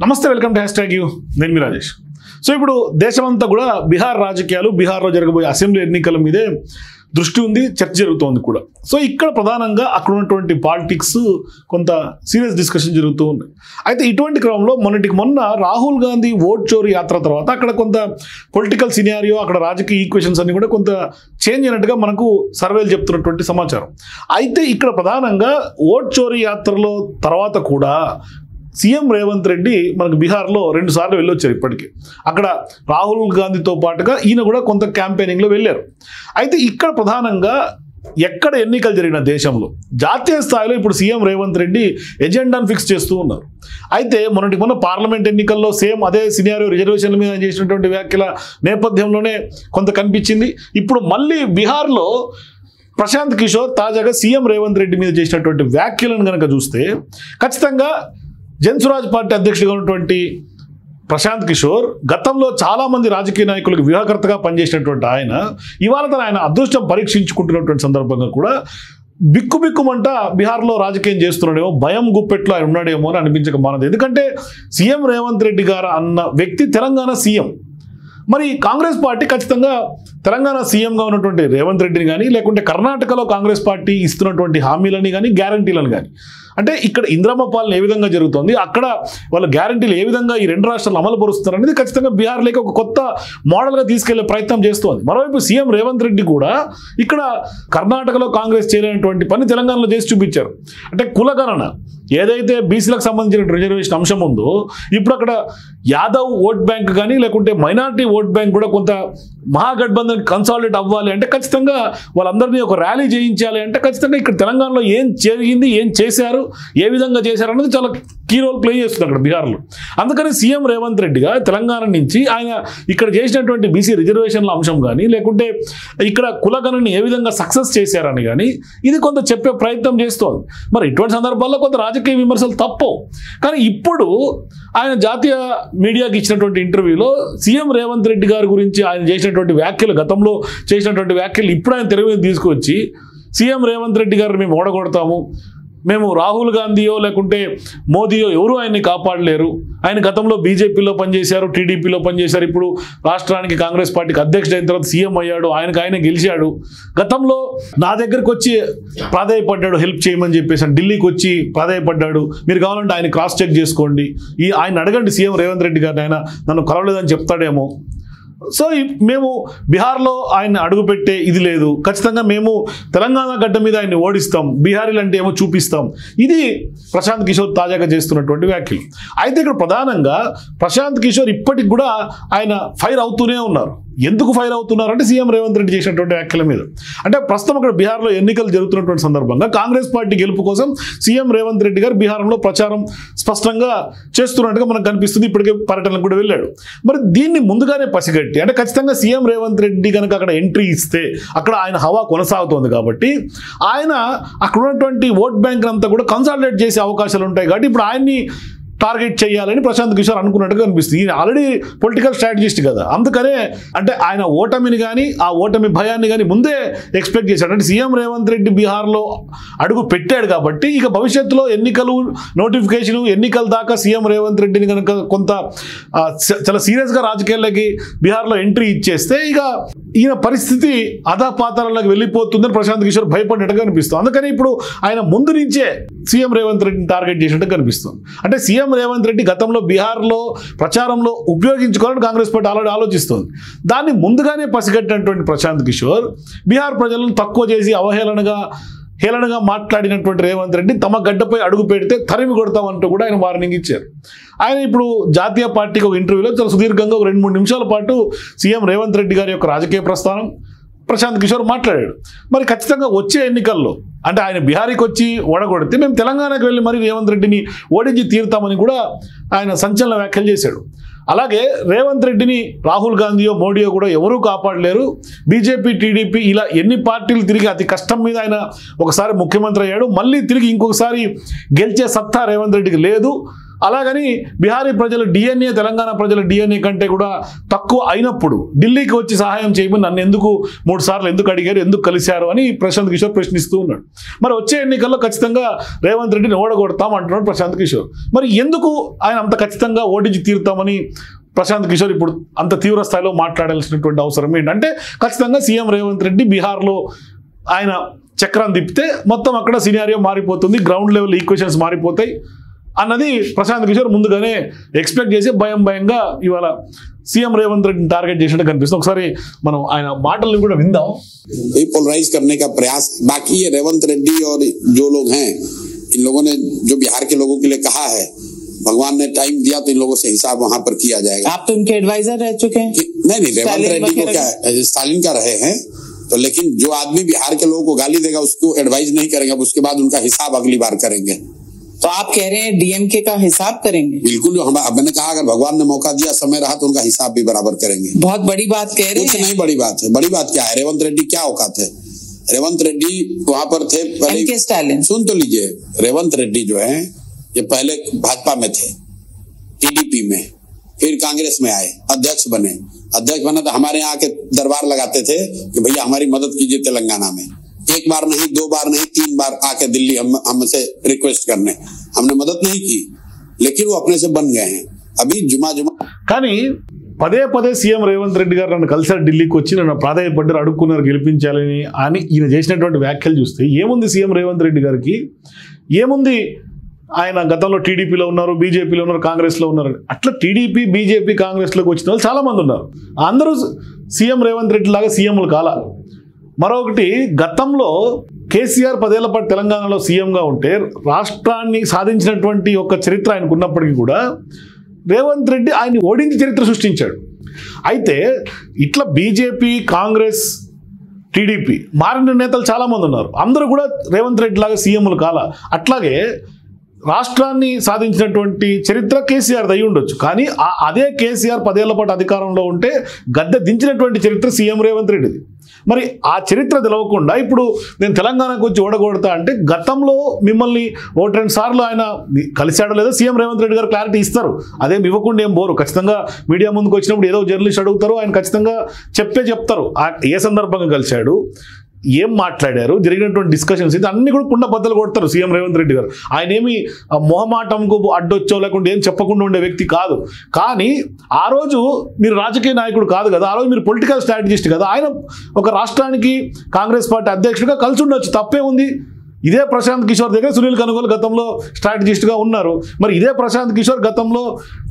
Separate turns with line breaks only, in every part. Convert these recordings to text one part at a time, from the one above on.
నమస్తే, welcome to #you. నేను మీ Rajesh. So ఇప్పుడు దేశమంతా కూడా బీహార్ రాజకీయాలు, బీహార్లో జరగబోయే అసెంబ్లీ ఎన్నికల మీదే దృష్టి ఉంది, చర్చ జరుగుతోంది కూడా. సో ఇక్కడ ప్రధానంగా అక్కడ ఉన్నటువంటి పాలిటిక్స్ కొంత సీరియస్ డిస్కషన్ జరుగుతూ ఉంది. అయితే ఇటువంటి క్రమంలో మొన్న రాహుల్ గాంధీ ఓట్ చోరీ యాత్ర తర్వాత అక్కడ కొంత పొలిటికల్ సినారియో, అక్కడ రాజకీయ ఈక్వేషన్స్ అన్ని కూడా కొంత చేంజ్ అయినట్టుగా మనకు సర్వేలు చెప్తున్నటువంటి సమాచారం. అయితే ఇక్కడ ప్రధానంగా ఓట్ చోరీ యాత్రలో తర్వాత కూడా సీఎం రేవంత్ రెడ్డి మనకు బీహార్లో 2 సార్లు వెళ్ళొచ్చారు ఇప్పటికీ. అక్కడ రాహుల్ గాంధీతో పాటుగా ఈయన కూడా కొంత క్యాంపెయినింగ్లో వెళ్ళారు. అయితే ఇక్కడ ప్రధానంగా ఎక్కడ ఎన్నికలు జరిగిన దేశంలో జాతీయ స్థాయిలో ఇప్పుడు సీఎం రేవంత్ రెడ్డి ఎజెండాను ఫిక్స్ చేస్తూ ఉన్నారు. అయితే మొన్న పార్లమెంట్ ఎన్నికల్లో సేమ్ అదే సినారియో, రిజర్వేషన్ల మీద చేసినటువంటి వ్యాఖ్యల నేపథ్యంలోనే కొంత కనిపించింది. ఇప్పుడు మళ్ళీ బీహార్లో ప్రశాంత్ కిషోర్ తాజాగా సీఎం రేవంత్ రెడ్డి మీద చేసినటువంటి వ్యాఖ్యలను కనుక చూస్తే ఖచ్చితంగా జన్సురాజ్ పార్టీ అధ్యక్షుడిగా ఉన్నటువంటి ప్రశాంత్ కిషోర్ గతంలో చాలామంది రాజకీయ నాయకులకు వ్యూహకర్తగా పనిచేసినటువంటి ఆయన ఇవాళ ఆయన అదృష్టం పరీక్షించుకుంటున్నటువంటి సందర్భంగా కూడా బిక్కుమంట బీహార్లో రాజకీయం చేస్తున్నాడేమో, భయం గుప్పెట్లో ఆయన ఉన్నాడేమో అని అనిపించక మానదు. ఎందుకంటే సీఎం రేవంత్ రెడ్డి గారు అన్న వ్యక్తి తెలంగాణ సీఎం. మరి కాంగ్రెస్ పార్టీ ఖచ్చితంగా తెలంగాణ సీఎంగా ఉన్నటువంటి రేవంత్ రెడ్డిని కానీ, లేకుంటే కర్ణాటకలో కాంగ్రెస్ పార్టీ ఇస్తున్నటువంటి హామీలని కానీ, గ్యారంటీలను కానీ, అంటే ఇక్కడ ఇంద్రమ్మ పాలన ఏ విధంగా జరుగుతుంది, అక్కడ వాళ్ళ గ్యారంటీలు ఏ విధంగా ఈ 2 రాష్ట్రాలు అమలు పరుస్తున్నారు అనేది ఖచ్చితంగా బీహార్లోకి ఒక కొత్త మోడల్గా తీసుకెళ్లే ప్రయత్నం చేస్తోంది. మరోవైపు సీఎం రేవంత్ రెడ్డి కూడా ఇక్కడ కర్ణాటకలో కాంగ్రెస్ చేయలేనటువంటి పని తెలంగాణలో చేసి చూపించారు. అంటే కులగణన ఏదైతే బీసీలకు సంబంధించిన రిజర్వేషన్ అంశం ఉందో, ఇప్పుడు అక్కడ యాదవ్ ఓట్ బ్యాంక్ కానీ, లేకుంటే మైనారిటీ ఓట్ బ్యాంక్ కూడా కొంత మహాగఠబంధన్ కన్సాలిడేట్ అవ్వాలి అంటే ఖచ్చితంగా వాళ్ళందరినీ ఒక ర్యాలీ చేయించాలి అంటే ఖచ్చితంగా ఇక్కడ తెలంగాణలో ఏం జరిగింది, ఏం చేశారు, ఏ విధంగా చేశారు అన్నది చాలా కీ రోల్ ప్లే చేస్తుంది అక్కడ బీహార్లో. అందుకని సీఎం రేవంత్ రెడ్డిగా తెలంగాణ నుంచి ఆయన ఇక్కడ చేసినటువంటి బీసీ రిజర్వేషన్ల అంశం కానీ, లేకుంటే ఇక్కడ కులగణని ఏ విధంగా సక్సెస్ చేశారని కానీ ఇది కొంత చెప్పే ప్రయత్నం చేస్తోంది. మరి ఇటువంటి సందర్భాల్లో కొంత రాజకీయ విమర్శలు తప్పవు. కానీ ఇప్పుడు ఆయన జాతీయ మీడియాకి ఇచ్చినటువంటి ఇంటర్వ్యూలో సీఎం రేవంత్ రెడ్డి గారి గురించి ఆయన చేసినటువంటి వ్యాఖ్యలు, గతంలో చేసినటువంటి వ్యాఖ్యలు ఇప్పుడు ఆయన తెర మీద తీసుకొచ్చి సీఎం రేవంత్ రెడ్డి గారిని మేము ఓడగొడతాము, మేము రాహుల్ గాంధీయో లేకుంటే మోదీయో ఎవరు ఆయన్ని కాపాడలేరు, ఆయన గతంలో బీజేపీలో పనిచేశారు, టీడీపీలో పనిచేశారు, ఇప్పుడు రాష్ట్రానికి కాంగ్రెస్ పార్టీకి అధ్యక్షుడు అయిన తర్వాత సీఎం అయ్యాడు, ఆయన గెలిచాడు, గతంలో నా దగ్గరకు వచ్చి ప్రాధాయపడ్డాడు హెల్ప్ చేయమని చెప్పేసి, ఢిల్లీకి వచ్చి ప్రాధాయపడ్డాడు, మీరు కావాలంటే ఆయన క్రాస్ చెక్ చేసుకోండి, ఆయన అడగండి సీఎం రేవంత్ రెడ్డి గారిని, ఆయన నన్ను కలవలేదని చెప్తాడేమో. సో మేము బీహార్లో ఆయన అడుగుపెట్టే ఇది లేదు, ఖచ్చితంగా మేము తెలంగాణ గడ్డ మీద ఆయన్ని ఓడిస్తాం, బీహారీలు అంటే ఏమో చూపిస్తాం. ఇది ప్రశాంత్ కిషోర్ తాజాగా చేస్తున్నటువంటి వ్యాఖ్యలు. అయితే ఇక్కడ ప్రధానంగా ప్రశాంత్ కిషోర్ ఇప్పటికి కూడా ఆయన ఫైర్ అవుతూనే ఉన్నారు. ఎందుకు ఫైర్ అవుతున్నారంటే సీఎం రేవంత్ రెడ్డి చేసినటువంటి వ్యాఖ్యల మీద. అంటే ప్రస్తుతం అక్కడ బీహార్లో ఎన్నికలు జరుగుతున్నటువంటి సందర్భంగా కాంగ్రెస్ పార్టీ గెలుపు కోసం సీఎం రేవంత్ రెడ్డి గారు బీహార్లో ప్రచారం స్పష్టంగా చేస్తున్నట్టుగా మనకు కనిపిస్తుంది. ఇప్పటికే పర్యటనకు కూడా వెళ్ళాడు. మరి దీన్ని ముందుగానే పసిగట్టి, అంటే ఖచ్చితంగా సీఎం రేవంత్ రెడ్డి కనుక అక్కడ ఎంట్రీ ఇస్తే అక్కడ ఆయన హవా కొనసాగుతోంది కాబట్టి ఆయన అక్కడ ఉన్నటువంటి ఓట్ బ్యాంక్ అంతా కూడా కన్సాలిడేట్ చేసే అవకాశాలు ఉంటాయి. కాబట్టి ఇప్పుడు ఆయన్ని టార్గెట్ చేయాలని ప్రశాంత్ కిషోర్ అనుకున్నట్టుగా అనిపిస్తుంది. ఈయన ఆల్రెడీ పొలిటికల్ స్ట్రాటజిస్ట్ కదా, అందుకనే అంటే ఆయన ఓటమిని కానీ, ఆ ఓటమి భయాన్ని కానీ ముందే ఎక్స్పెక్ట్ చేశాడు. అంటే సీఎం రేవంత్ రెడ్డి బీహార్లో అడుగు పెట్టాడు కాబట్టి ఇక భవిష్యత్తులో ఎన్నికలు నోటిఫికేషన్, ఎన్నికల దాకా సీఎం రేవంత్ రెడ్డిని కనుక కొంత చాలా సీరియస్గా రాజకీయాల్లోకి బీహార్లో ఎంట్రీ ఇచ్చేస్తే ఇక ఈయన పరిస్థితి అధపాతాళంలోకి వెళ్ళిపోతుందని ప్రశాంత్ కిషోర్ భయపడినట్టుగా అనిపిస్తుంది. అందుకని ఇప్పుడు ఆయన ముందు నుంచే సీఎం రేవంత్ రెడ్డిని టార్గెట్ చేసినట్టుగా కనిపిస్తుంది. అంటే సీఎం రేవంత్ రెడ్డి గతంలో బీహార్లో ప్రచారంలో ఉపయోగించుకోవాలని కాంగ్రెస్ పార్టీ ఆల్రెడీ ఆలోచిస్తుంది. దాన్ని ముందుగానే పసిగట్టినటువంటి ప్రశాంత్ కిషోర్ బీహార్ ప్రజలను తక్కువ చేసి హేళనగా మాట్లాడినటువంటి రేవంత్ రెడ్డి తమ గడ్డపై అడుగు పెడితే తరిమి కొడతామంటూ కూడా ఆయన వార్నింగ్ ఇచ్చారు. ఆయన ఇప్పుడు జాతీయ పార్టీకి ఒక ఇంటర్వ్యూలో చాలా సుదీర్ఘంగా 2-3 నిమిషాల పాటు సీఎం రేవంత్ రెడ్డి గారి యొక్క రాజకీయ ప్రస్థానం ప్రశాంత్ కిషోర్ మాట్లాడాడు. మరి ఖచ్చితంగా వచ్చే ఎన్నికల్లో అంటే ఆయన బీహారీకి వచ్చి ఓడగొడితే మేము తెలంగాణకు వెళ్ళి మరి రేవంత్ రెడ్డిని ఓడించి తీరుతామని కూడా ఆయన సంచలన వ్యాఖ్యలు చేశాడు. అలాగే రేవంత్ రెడ్డిని రాహుల్ గాంధీయో మోడీయో కూడా ఎవరూ కాపాడలేరు, బీజేపీ టీడీపీ ఇలా ఎన్ని పార్టీలు తిరిగి అతి కష్టం మీద ఆయన ఒకసారి ముఖ్యమంత్రి అయ్యాడు, మళ్ళీ తిరిగి ఇంకొకసారి గెలిచే సత్తా రేవంత్ రెడ్డికి లేదు, అలాగని బిహారీ ప్రజల డిఎన్ఏ తెలంగాణ ప్రజల డిఎన్ఏ కంటే కూడా తక్కువ అయినప్పుడు ఢిల్లీకి వచ్చి సహాయం చేయమని నన్ను ఎందుకు 3 సార్లు ఎందుకు అడిగారు, ఎందుకు కలిశారు అని ప్రశాంత్ కిషోర్ ప్రశ్నిస్తూ ఉన్నాడు. మరి వచ్చే ఎన్నికల్లో ఖచ్చితంగా రేవంత్ రెడ్డిని ఓడగొడతాం అంటున్నాడు ప్రశాంత్ కిషోర్. మరి ఎందుకు ఆయన అంత ఖచ్చితంగా ఓడించి తీరుతామని ప్రశాంత్ కిషోర్ ఇప్పుడు అంత తీవ్ర స్థాయిలో మాట్లాడాల్సినటువంటి అవసరం ఏంటంటే, ఖచ్చితంగా సీఎం రేవంత్ రెడ్డి బీహార్లో ఆయన చక్రాన్ని తిప్పితే మొత్తం అక్కడ సినారియో మారిపోతుంది, గ్రౌండ్ లెవెల్ ఈక్వేషన్స్ మారిపోతాయి అన్నది ప్రశాంత్ కిషోర్ ముందుగానే ఎక్స్పెక్ట్ చేసి భయంగా ఇవాళ సీఎం రేవంత్ రెడ్డిని టార్గెట్ చేసినట్టు కనిపిస్తుంది. ఒకసారి మనం ఆయన మాటలను కూడా విందాం.
पोलराइज करने का प्रयास, बाकी ये रेवंत रेड्डी और जो लोग हैं, इन लोगों ने जो बिहार के लोगों के लिए कहा है, भगवान ने टाइम दिया तो इन लोगों से हिसाब वहां पर किया जाएगा.
आप तो उनके एडवाइजर रह चुके हैं.
नहीं, रेवंत रेड्डी को क्या स्टालिन का रहे हैं, तो लेकिन जो आदमी बिहार के लोगों को गाली देगा उसको एडवाइज नहीं करेंगे, उसके बाद उनका हिसाब अगली बार करेंगे.
तो आप कह रहे हैं डीएमके का हिसाब करेंगे?
बिल्कुल, जो मैंने कहा अगर भगवान ने मौका दिया, समय रहा तो उनका हिसाब भी बराबर करेंगे.
बहुत बड़ी बात कह रहे हैं.
नहीं बड़ी बात है. बड़ी बात क्या है? रेवंत रेड्डी क्या औकात है? रेवंत रेड्डी वहां पर थे पहले.
स्टालिन
सुन तो लीजिए, रेवंत रेड्डी जो है ये पहले भाजपा में थे, टीडीपी में, फिर कांग्रेस में आए, अध्यक्ष बने तो हमारे यहाँ के दरबार लगाते थे कि भैया हमारी मदद कीजिए तेलंगाना में. 1 बार नहीं, 2 बार नहीं, 3 बार आके दिल्ली हमसे रिक्वेस्ट करने, हमने मदद नहीं की, लेकिन वो अपने से बन गए हैं. अभी जुमा
కానీ పదే సీఎం రేవంత్ రెడ్డి గారు నన్ను కలిసారు, ఢిల్లీకి వచ్చి నన్ను ప్రాధాన్యపడ్డారు, అడుక్కున్నారు గెలిపించాలని అని ఈయన చేసినటువంటి వ్యాఖ్యలు చూస్తే ఏముంది సీఎం రేవంత్ రెడ్డి గారికి? ఏముంది? ఆయన గతంలో టీడీపీలో ఉన్నారు, బీజేపీలో ఉన్నారు, కాంగ్రెస్లో ఉన్నారు. అట్లా టీడీపీ, బీజేపీ, కాంగ్రెస్లోకి వచ్చిన వాళ్ళు చాలామంది ఉన్నారు. అందరూ సీఎం రేవంత్ రెడ్డి లాగా సీఎంలు కాల. మరొకటి, గతంలో కేసీఆర్ 10 ఏళ్ల పాటు తెలంగాణలో సీఎంగా ఉంటే రాష్ట్రాన్ని సాధించినటువంటి ఒక చరిత్ర ఆయనకు ఉన్నప్పటికీ కూడా రేవంత్ రెడ్డి ఆయన్ని ఓడించి చరిత్ర సృష్టించాడు. అయితే ఇట్లా బీజేపీ, కాంగ్రెస్, టీడీపీ మారిన నేతలు చాలామంది ఉన్నారు. అందరూ కూడా రేవంత్ రెడ్డి లాగా సీఎంలు కాల. అట్లాగే రాష్ట్రాన్ని సాధించినటువంటి చరిత్ర కేసీఆర్ అయి ఉండొచ్చు, కానీ అదే కేసీఆర్ 10 ఏళ్ల పాటు అధికారంలో ఉంటే గద్దె దించినటువంటి చరిత్ర సీఎం రేవంత్ రెడ్డిది. మరి ఆ చరిత్ర తెలవకుండా ఇప్పుడు నేను తెలంగాణకు వచ్చి ఓడగొడతా అంటే, గతంలో మిమ్మల్ని 1-2 సార్లు ఆయన కలిశాడో లేదో సీఎం రేవంత్ రెడ్డి గారు క్లారిటీ ఇస్తారు. అదేం ఇవ్వకుండా ఏం పోరు. ఖచ్చితంగా మీడియా ముందుకు వచ్చినప్పుడు ఏదో జర్నలిస్ట్ అడుగుతారు, ఆయన ఖచ్చితంగా చెప్తారు ఏ సందర్భంగా కలిశాడు, ఏం మాట్లాడారు, జరిగినటువంటి డిస్కషన్స్, ఇది అన్ని కూడా కుండ బద్దలు కొడతారు సీఎం రేవంత్ రెడ్డి గారు. ఆయన ఏమి మొహమాటంకు అడ్డొచ్చో లేకుంటే ఏం చెప్పకుండా ఉండే వ్యక్తి కాదు. కానీ ఆ రోజు మీరు రాజకీయ నాయకుడు కాదు కదా, ఆ రోజు మీరు పొలిటికల్ స్ట్రాటజిస్ట్ కదా. ఆయన ఒక రాష్ట్రానికి కాంగ్రెస్ పార్టీ అధ్యక్షుడిగా కలిసి ఉండొచ్చు, తప్పే ఉంది. ఇదే ప్రశాంత్ కిషోర్ దగ్గర సునీల్ కనుగోలు గతంలో స్ట్రాటజిస్ట్గా ఉన్నారు. మరి ఇదే ప్రశాంత్ కిషోర్ గతంలో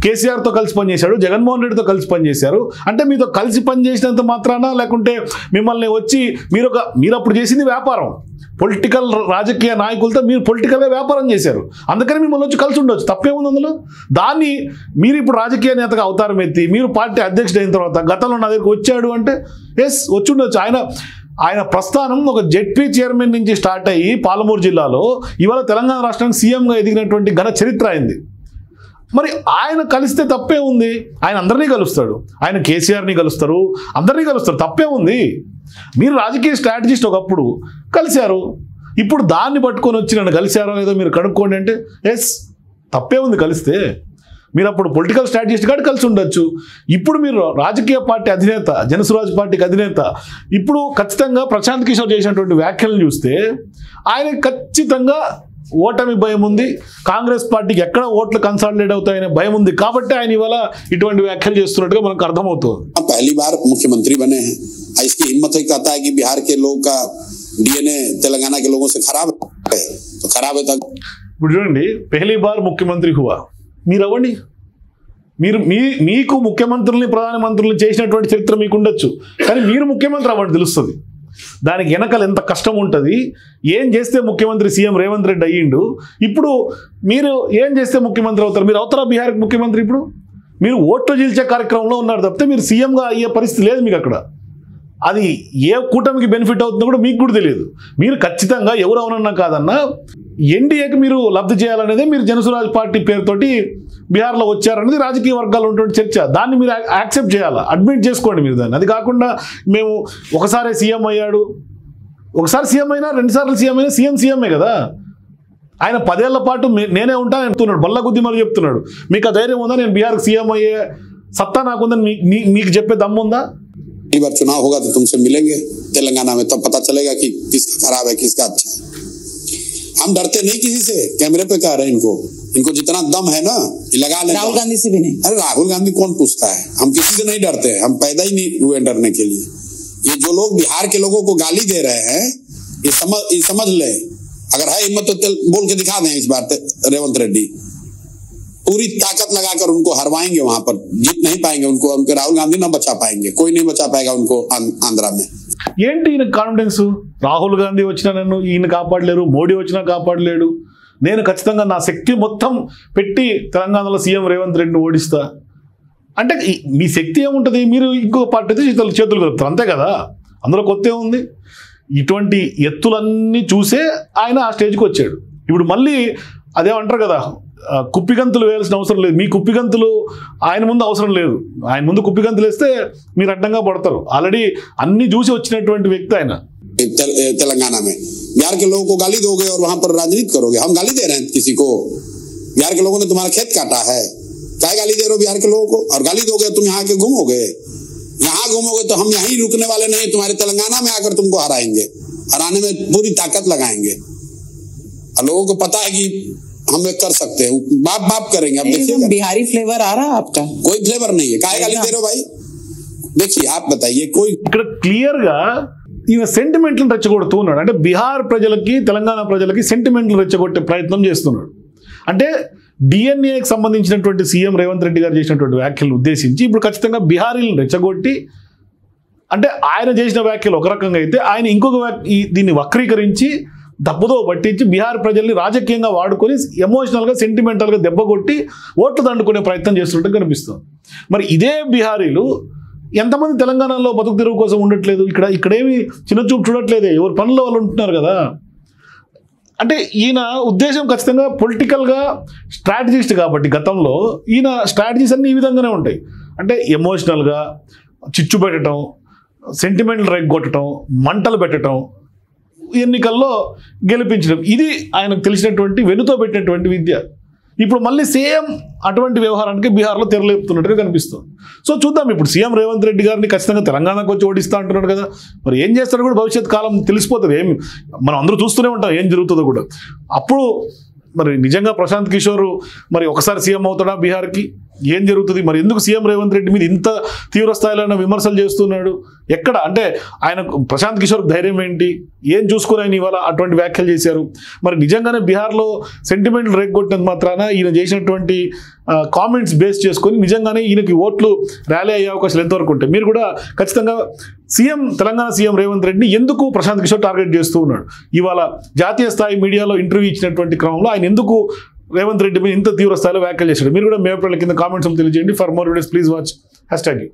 కేసీఆర్తో కలిసి పనిచేశాడు, జగన్మోహన్ రెడ్డితో కలిసి పనిచేశారు. అంటే మీతో కలిసి పనిచేసినంత మాత్రాన, లేకుంటే మిమ్మల్ని వచ్చి మీరు అప్పుడు చేసింది వ్యాపారం, పొలిటికల్ రాజకీయ నాయకులతో మీరు పొలిటికల్గా వ్యాపారం చేశారు, అందుకని మిమ్మల్ని వచ్చి కలిసి ఉండొచ్చు, తప్పేముంది అందులో. దాన్ని మీరు ఇప్పుడు రాజకీయ నేతగా అవతారం ఎత్తి మీరు పార్టీ అధ్యక్షుడు అయిన తర్వాత గతంలో నా దగ్గరికి వచ్చాడు అంటే ఎస్ వచ్చి ఉండొచ్చు. ఆయన ప్రస్థానం ఒక జెడ్పీ చైర్మన్ నుంచి స్టార్ట్ అయ్యి పాలమూరు జిల్లాలో ఇవాళ తెలంగాణ రాష్ట్రానికి సీఎంగా ఎదిగినటువంటి ఘన చరిత్ర అయింది. మరి ఆయన కలిస్తే తప్పే ఉంది? ఆయన అందరినీ కలుస్తాడు, ఆయన కేసీఆర్ని కలుస్తారు, అందరినీ కలుస్తారు, తప్పే ఉంది? మీరు రాజకీయ స్ట్రాటజిస్ట్ ఒకప్పుడు కలిశారు, ఇప్పుడు దాన్ని పట్టుకొని వచ్చి నన్ను కలిశారో లేదో మీరు కనుక్కోండి అంటే ఎస్ తప్పే ఉంది కలిస్తే. మీరు అప్పుడు పొలిటికల్ స్ట్రాటజిస్ట్ కూడా కలిసి ఉండొచ్చు. ఇప్పుడు మీరు రాజకీయ పార్టీ అధినేత, జనసురాజ్ పార్టీకి అధినేత. ఇప్పుడు ఖచ్చితంగా ప్రశాంత్ కిషోర్ చేసినటువంటి వ్యాఖ్యలను చూస్తే ఆయన ఖచ్చితంగా ఓటమి భయం ఉంది, కాంగ్రెస్ పార్టీకి ఎక్కడ ఓట్లు కన్సాలిడేట్ అవుతాయనే భయం ఉంది. కాబట్టి ఆయన ఇవాళ ఇటువంటి వ్యాఖ్యలు చేస్తున్నట్టుగా మనకు అర్థమవుతుంది.
पहली बार मुख्यमंत्री बने हैं, इसकी हिम्मत ही कहता है कि बिहार के लोग का डीएनए तेलंगाना के लोगों से खराब है, तो खराब है तक.
ఇప్పుడు చూడండి, పెహ్లీ బార్ ముఖ్యమంత్రి హువా, మీరు అవ్వండి. మీకు ముఖ్యమంత్రుల్ని, ప్రధానమంత్రుల్ని చేసినటువంటి చరిత్ర మీకు ఉండొచ్చు, కానీ మీరు ముఖ్యమంత్రి అవ్వండి, తెలుస్తుంది దానికి వెనకాల ఎంత కష్టం ఉంటుంది. ఏం చేస్తే ముఖ్యమంత్రి సీఎం రేవంత్ రెడ్డి అయ్యిండు, ఇప్పుడు మీరు ఏం చేస్తే ముఖ్యమంత్రి అవుతారు? మీరు అవుతారా బీహార్కి ముఖ్యమంత్రి? ఇప్పుడు మీరు ఓట్లు చీల్చే కార్యక్రమంలో ఉన్నారు తప్పితే మీరు సీఎంగా అయ్యే పరిస్థితి లేదు మీకు అక్కడ. అది ఏ కూటమికి బెనిఫిట్ అవుతుందో కూడా మీకు కూడా తెలియదు. మీరు ఖచ్చితంగా ఎవరు అవునన్నా కాదన్నా ఎన్డీఏకి మీరు లబ్ధి చేయాలనేది మీరు జనసురాజ్ పార్టీ పేరుతోటి బీహార్లో వచ్చారనేది రాజకీయ వర్గాల్లో ఉన్నటువంటి చర్చ. దాన్ని మీరు యాక్సెప్ట్ చేయాలా, అడ్మిట్ చేసుకోండి మీరు దాన్ని. అది కాకుండా మేము ఒకసారి సీఎం అయ్యాడు, ఒకసారి సీఎం అయినా 2 సార్లు సీఎం అయినా సీఎంఏ కదా. ఆయన 10 ఏళ్ల పాటు నేనే ఉంటాను అంటున్నాడు, బల్ల గుద్ది మరి చెప్తున్నాడు. మీకు ఆ ధైర్యం ఉందా? నేను బీహార్కి సీఎం అయ్యే సత్తా నాకుందని మీకు చెప్పే దమ్ముందా?
एक बार चुनाव होगा तो तुमसे मिलेंगे तेलंगाना में, तब पता चलेगा कि किसका खराब है किसका अच्छा है। हम डरते नहीं किसी से, कैमरे पे कह रहे हैं इनको जितना दम है ना ये लगा ले।
राहुल गांधी से भी नहीं।
अरे राहुल गांधी कौन पूछता है, हम किसी से नहीं डरते हैं, हम पैदा ही नहीं हुए डरने के लिए। ये जो लोग बिहार के लोगों को गाली दे रहे हैं ये समझ ले, अगर है हिम्मत तो बोल के दिखा दें इस बार रेवंत रेड्डी। पूरी ताकत लगाकर उनको हरवाएंगे, वहां पर जीत नहीं पाएंगे उनको, उनके राहुल गांधी ना बचा पाएंगे, कोई नहीं बचा पाएगा उनको आंध्रा में।
ఏంటి ఈయన కాన్ఫిడెన్స్? రాహుల్ గాంధీ వచ్చినా నన్ను ఈయన కాపాడలేరు, మోడీ వచ్చినా కాపాడలేడు, నేను ఖచ్చితంగా నా శక్తి మొత్తం పెట్టి తెలంగాణలో సీఎం రేవంత్ రెడ్డిని ఓడిస్తా అంటే మీ శక్తి ఏముంటుంది? మీరు ఇంకో పార్టీ చేతులు కలుపుతారు అంతే కదా, అందులో కొత్త ఏముంది? ఇటువంటి ఎత్తులన్నీ చూసే ఆయన ఆ స్టేజ్కి వచ్చాడు. ఇప్పుడు మళ్ళీ అదేమంటారు కదా, కుప్పిగంతులు వేయాల్సిన అవసరం లేదు, మీ కుప్పిగంతులు ఆయన ముందు అవసరం లేదు. ఆయన ముందు కుప్పిగంతులు వేస్తే మీరు అడ్డంగా పడతారు. ఆల్రెడీ అన్ని చూసి వచ్చినటువంటి వ్యక్తి ఆయన.
तेलंगाना में बिहार के लोगों को गाली दोगे और वहां पर राजनीति करोगे? हम गाली दे रहे हैं किसी को? बिहार के लोगों ने तुम्हारा खेत काटा है, क्या गाली दे रहे हो बिहार के लोगों को? और गाली दोगे तुम यहाँ के घूमोगे, यहाँ घूमोगे तो हम यहीं रुकने वाले नहीं, तुम्हारे तेलंगाना में आकर तुमको हराएंगे, हराने में पूरी ताकत लगाएंगे। और लोगों को पता है कि हम कर सकते हैं, बाप करेंगे। अब देखिए
बिहारी फ्लेवर आ रहा है आपका?
कोई फ्लेवर नहीं है, काय गाली दे रहे हो भाई? देखिए आप बताइए, कोई
ఇక్కడ క్లియర్ గా ఈయన సెంటిమెంట్లు రెచ్చగొడుతూ ఉన్నాడు. అంటే బీహార్ ప్రజలకి తెలంగాణ ప్రజలకి సెంటిమెంట్లు రెచ్చగొట్టే ప్రయత్నం చేస్తున్నాడు. అంటే డిఎన్ఏకి సంబంధించినటువంటి సీఎం రేవంత్ రెడ్డి గారు చేసినటువంటి వ్యాఖ్యలను ఉద్దేశించి ఇప్పుడు ఖచ్చితంగా బీహారీలను రెచ్చగొట్టి, అంటే ఆయన చేసిన వ్యాఖ్యలు ఒక రకంగా అయితే ఆయన ఇంకొక దీన్ని వక్రీకరించి తప్పుదో పట్టించి బీహార్ ప్రజల్ని రాజకీయంగా వాడుకొని ఎమోషనల్గా సెంటిమెంటల్గా దెబ్బకొట్టి ఓట్లు దండుకునే ప్రయత్నం చేస్తున్నట్టు కనిపిస్తుంది. మరి ఇదే బీహారీలు ఎంతమంది తెలంగాణలో బతుకు తెరువు కోసం ఉండట్లేదు? ఇక్కడేమి చిన్నచూపు చూడట్లేదే, ఎవరు పనుల్లో వాళ్ళు ఉంటున్నారు కదా. అంటే ఈయన ఉద్దేశం ఖచ్చితంగా పొలిటికల్గా స్ట్రాటజిస్ట్ కాబట్టి గతంలో ఈయన స్ట్రాటజీస్ అన్నీ ఈ విధంగానే ఉంటాయి. అంటే ఎమోషనల్గా చిచ్చు పెట్టడం, సెంటిమెంటల్ రెగ్గొట్టడం, మంటలు పెట్టడం, ఎన్నికల్లో గెలిపించడం, ఇది ఆయనకు తెలిసినటువంటి వెనుతో పెట్టినటువంటి విద్య. ఇప్పుడు మళ్ళీ సేమ్ అటువంటి వ్యవహారానికి బీహార్లో తెరలేపుతున్నట్టుగా కనిపిస్తుంది. సో చూద్దాం, ఇప్పుడు సీఎం రేవంత్ రెడ్డి గారిని ఖచ్చితంగా తెలంగాణకు వచ్చి ఓడిస్తా అంటున్నాడు కదా, మరి ఏం చేస్తారో కూడా భవిష్యత్ కాలం తెలిసిపోతుంది. మనం అందరూ చూస్తూనే ఉంటాం ఏం జరుగుతుందో కూడా. అప్పుడు మరి నిజంగా ప్రశాంత్ కిషోర్ మరి ఒకసారి సీఎం అవుతాడా బీహార్కి? ఏం జరుగుతుంది? మరి ఎందుకు సీఎం రేవంత్ రెడ్డి మీద ఇంత తీవ్ర స్థాయిలో విమర్శలు చేస్తున్నాడు? ఎక్కడ అంటే ఆయన ప్రశాంత్ కిషోర్ ధైర్యం ఏంటి? ఏం చూసుకుని ఆయన ఇవాళ అటువంటి వ్యాఖ్యలు చేశారు? మరి నిజంగానే బీహార్లో సెంటిమెంట్లు రేగొట్టినంత మాత్రాన ఈయన చేసినటువంటి కామెంట్స్ బేస్ చేసుకొని నిజంగానే ఈయనకి ఓట్లు ర్యాలీ అయ్యే అవకాశాలు ఎంతవరకు ఉంటాయి? మీరు కూడా ఖచ్చితంగా తెలంగాణ సీఎం రేవంత్ రెడ్డిని ఎందుకు ప్రశాంత్ కిషోర్ టార్గెట్ చేస్తూ ఉన్నాడు? ఇవాళ జాతీయ స్థాయి మీడియాలో ఇంటర్వ్యూ ఇచ్చినటువంటి క్రమంలో ఆయన ఎందుకు రేవంత్ రెడ్డి మీద ఇంత తీవ్ర స్థాయిలో వ్యాఖ్యలు చేశాడు? మీరు కూడా మీ అభిప్రాయాల కింద కామెంట్స్ తెలియజేయండి. For more videos please watch #.